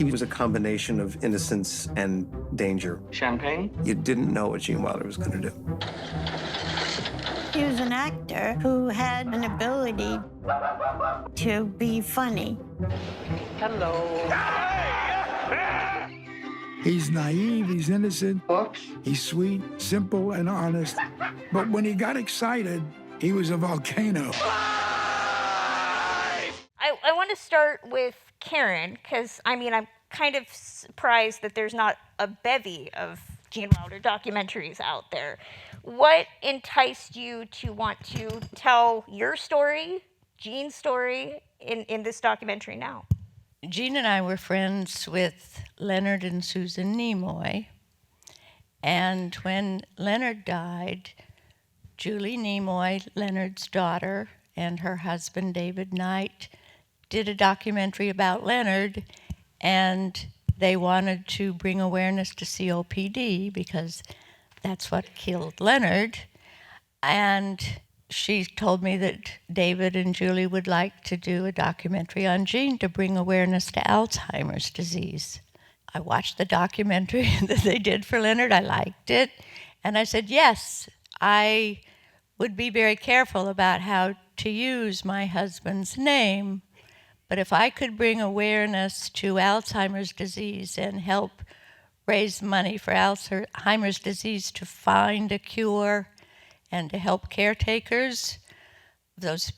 Gene was a combination of innocence and danger. Champagne? You didn't know what Gene Wilder was going to do. He was an actor who had an ability to be funny. Hello. He's naive, he's innocent, Oops. he's sweet, simple, and honest. But when he got excited, he was a volcano. I want to start with Karen, because, I mean, I'm kind of surprised that there's not a bevy of Gene Wilder documentaries out there. What enticed you to want to tell your story, Gene's story, in this documentary now? Gene and I were friends with Leonard and Susan Nimoy. And when Leonard died, Julie Nimoy, Leonard's daughter, and her husband, David Knight, did a documentary about Leonard, and they wanted to bring awareness to COPD because that's what killed Leonard. And she told me that David and Julie would like to do a documentary on Gene to bring awareness to Alzheimer's disease. I watched the documentary that they did for Leonard. I liked it. And I said, yes, I would be very careful about how to use my husband's name. But if I could bring awareness to Alzheimer's disease and help raise money for Alzheimer's disease to find a cure and to help caretakers, those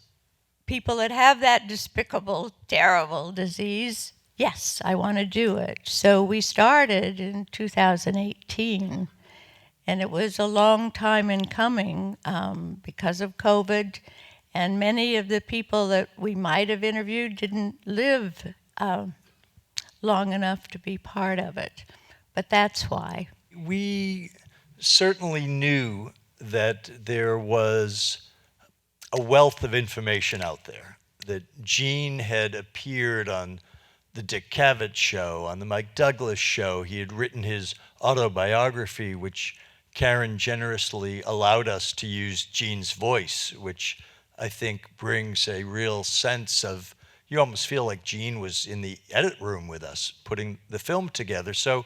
people that have that despicable, terrible disease, yes, I want to do it. So we started in 2018, and it was a long time in coming because of COVID. And many of the people that we might have interviewed didn't live long enough to be part of it. But that's why. We certainly knew that there was a wealth of information out there, that Gene had appeared on the Dick Cavett show, on the Mike Douglas show. He had written his autobiography, which Karen generously allowed us to use Gene's voice, which I think brings a real sense of, you almost feel like Gene was in the edit room with us, putting the film together. So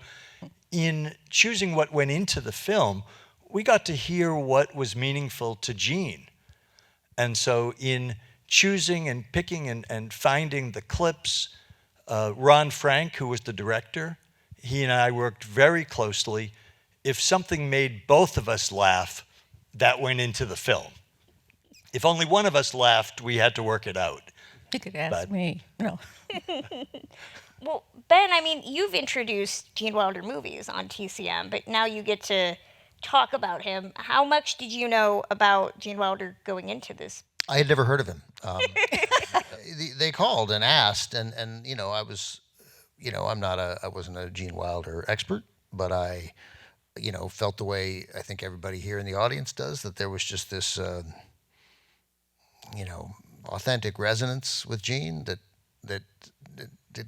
in choosing what went into the film, we got to hear what was meaningful to Gene. And so in choosing and picking and finding the clips, Ron Frank, who was the director, he and I worked very closely. If something made both of us laugh, that went into the film. If only one of us laughed, we had to work it out. You could ask me. No. Well, Ben, I mean, you've introduced Gene Wilder movies on TCM, but now you get to talk about him. How much did you know about Gene Wilder going into this? I had never heard of him. They called and asked, and you know, I was, you know, I wasn't a Gene Wilder expert, but I, you know, felt the way I think everybody here in the audience does, that there was just this, you know, authentic resonance with Gene that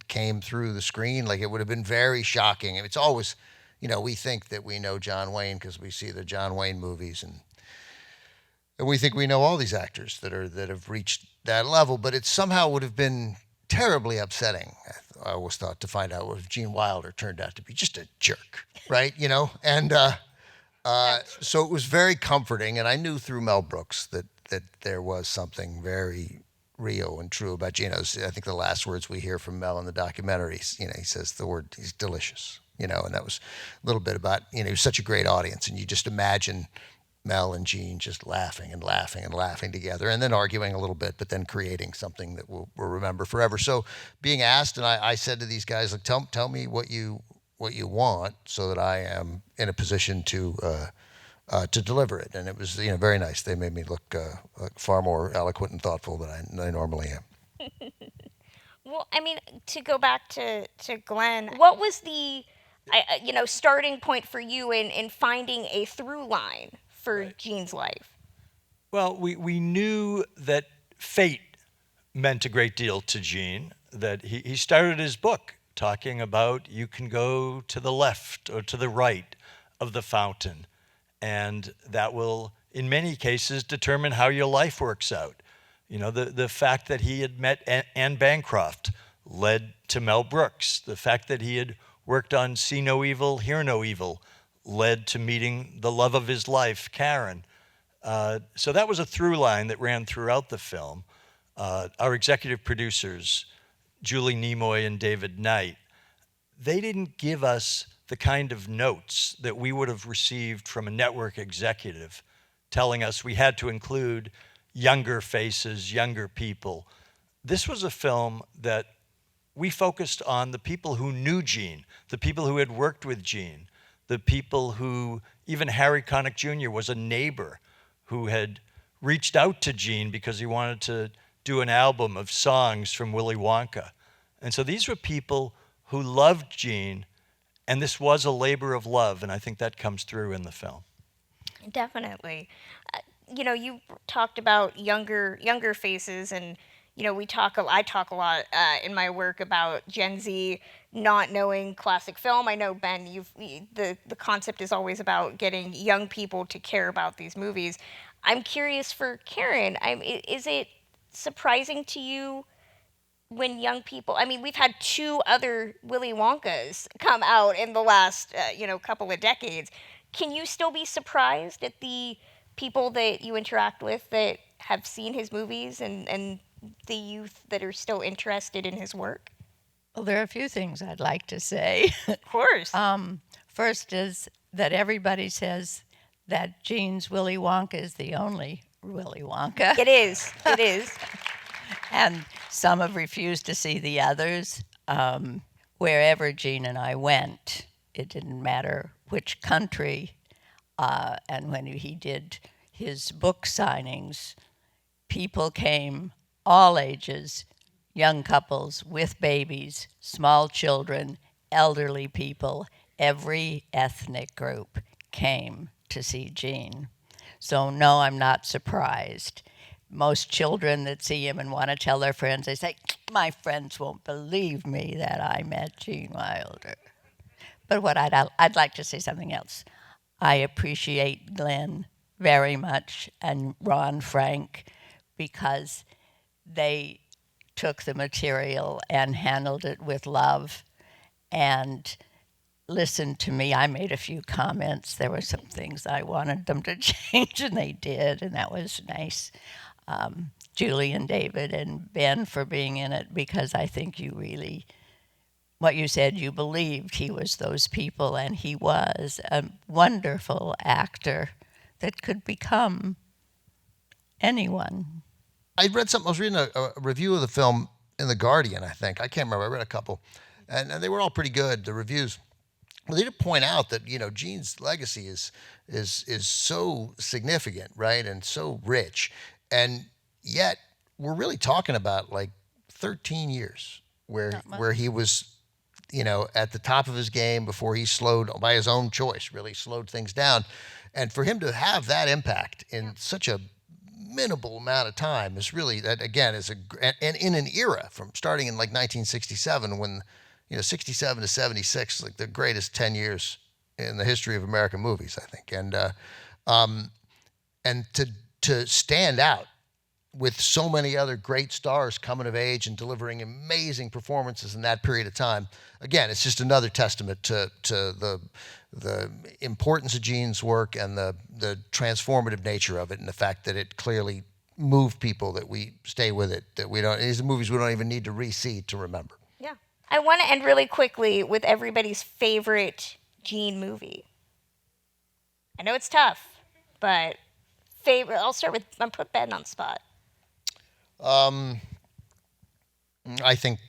came through the screen. Like, it would have been very shocking. It's always, you know, we think that we know John Wayne because we see the John Wayne movies, and we think we know all these actors that have reached that level, but it somehow would have been terribly upsetting, I always thought, to find out if Gene Wilder turned out to be just a jerk, right? You know, and so it was very comforting, and I knew through Mel Brooks that there was something very real and true about Gene. I think the last words we hear from Mel in the documentary, you know, he says the word, he's delicious, you know, and that was a little bit about, you know, he was such a great audience, and you just imagine Mel and Gene just laughing and laughing and laughing together, and then arguing a little bit, but then creating something that we'll remember forever. So being asked, and I said to these guys, like, tell me what you want, so that I am in a position to deliver it. And it was, you know, very nice. They made me look far more eloquent and thoughtful than I normally am. Well, I mean, to go back to Glenn, what was the, you know, starting point for you in finding a through line for Gene's life? Well, we knew that fate meant a great deal to Gene, that he started his book talking about you can go to the left or to the right of the fountain, and that will, in many cases, determine how your life works out. You know, the fact that he had met Anne Bancroft led to Mel Brooks. The fact that he had worked on See No Evil, Hear No Evil led to meeting the love of his life, Karen. So that was a through line that ran throughout the film. Our executive producers, Julie Nimoy and David Knight, they didn't give us the kind of notes that we would have received from a network executive telling us we had to include younger faces, younger people. This was a film that we focused on the people who knew Gene, the people who had worked with Gene, the people who, even Harry Connick Jr. was a neighbor who had reached out to Gene because he wanted to do an album of songs from Willy Wonka. And so these were people who loved Gene, and this was a labor of love, and I think that comes through in the film. Definitely. You talked about younger faces, and I talk a lot in my work about Gen Z not knowing classic film. I know, Ben, the concept is always about getting young people to care about these movies. I'm curious for Karen. Is it surprising to you when young people? I mean, we've had 2 other Willy Wonkas come out in the last couple of decades. Can you still be surprised at the people that you interact with that have seen his movies and the youth that are still interested in his work? Well, there are a few things I'd like to say. Of course. First is that everybody says that Gene's Willy Wonka is the only Willy Wonka. It is. It is. And some have refused to see the others. Wherever Gene and I went, it didn't matter which country. And when he did his book signings, people came, all ages, young couples with babies, small children, elderly people, every ethnic group came to see Gene. So no, I'm not surprised. Most children that see him and want to tell their friends, they say, my friends won't believe me that I met Gene Wilder. But what I'd like to say something else. I appreciate Glenn very much and Ron Frank because they took the material and handled it with love and listened to me. I made a few comments. There were some things I wanted them to change, and they did, and that was nice. Julie and David and Ben for being in it, because I think you really, what you said, you believed he was those people, and he was a wonderful actor that could become anyone. I read something, I was reading a review of the film in The Guardian, I think. I can't remember, I read a couple. And they were all pretty good, the reviews. But they did point out that, Gene's legacy is so significant, right? And so rich. And yet we're really talking about like 13 years where he was, at the top of his game before he slowed, by his own choice, really slowed things down. And for him to have that impact in such a minimal amount of time is really, that again, and in an era from starting in like 1967 when, 67 to 76 is like the greatest 10 years in the history of American movies, I think. And to stand out with so many other great stars coming of age and delivering amazing performances in that period of time, again, it's just another testament to the importance of Gene's work and the transformative nature of it, and the fact that it clearly moved people, that we stay with it, that these are movies we don't even need to re-see to remember. Yeah. I want to end really quickly with everybody's favorite Gene movie. I know it's tough, but favorite. I'll put Ben on the spot. I think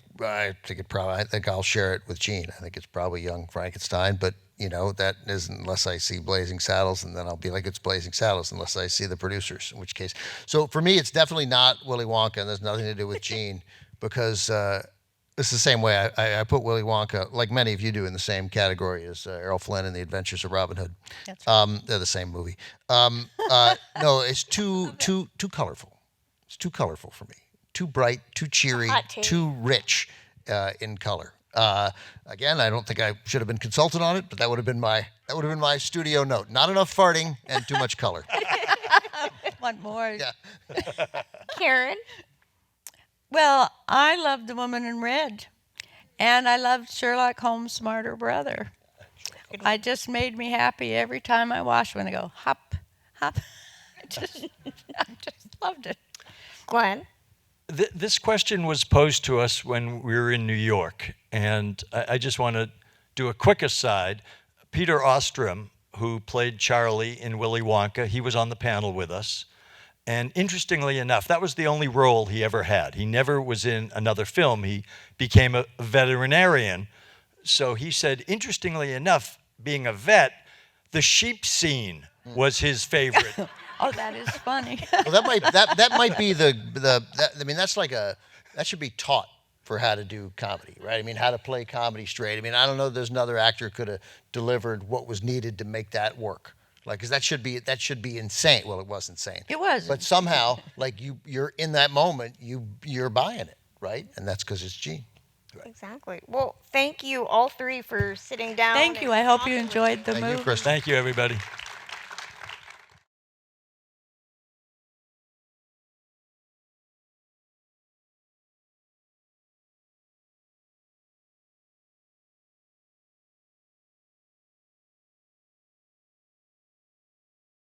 I'll share it with Gene. I think it's probably Young Frankenstein, but that isn't, unless I see Blazing Saddles, and then I'll be like, it's Blazing Saddles, unless I see the producers, in which case. So for me, it's definitely not Willy Wonka, and there's nothing to do with Gene, because it's the same way I put Willy Wonka, like many of you do, in the same category as Errol Flynn and The Adventures of Robin Hood. That's right. They're the same movie. No, it's too colorful. It's too colorful for me. Too bright, too cheery, too rich in color. Again, I don't think I should have been consulted on it, but that would have been my studio note. Not enough farting and too much color. Want more? Yeah. Karen? Well, I love The Woman in Red. And I loved Sherlock Holmes' smarter brother. I just made me happy every time I watched when I go, hop, hop. I just loved it. Glenn? This question was posed to us when we were in New York, and I just want to do a quick aside. Peter Ostrom, who played Charlie in Willy Wonka, he was on the panel with us. And interestingly enough, that was the only role he ever had. He never was in another film. He became a veterinarian. So he said, interestingly enough, being a vet, the sheep scene was his favorite. Oh, that is funny. Well, that might be that should be taught for how to do comedy, right? I mean, how to play comedy straight. I mean, I don't know if there's another actor could have delivered what was needed to make that work. Like, because that should be insane. Well, it was insane. It was. But somehow, like you're in that moment, you're buying it, right? And that's because it's Gene. Right. Exactly. Well, thank you all three for sitting down. Thank you. I hope you enjoyed the movie. Thank you, Kristen. Thank you, everybody.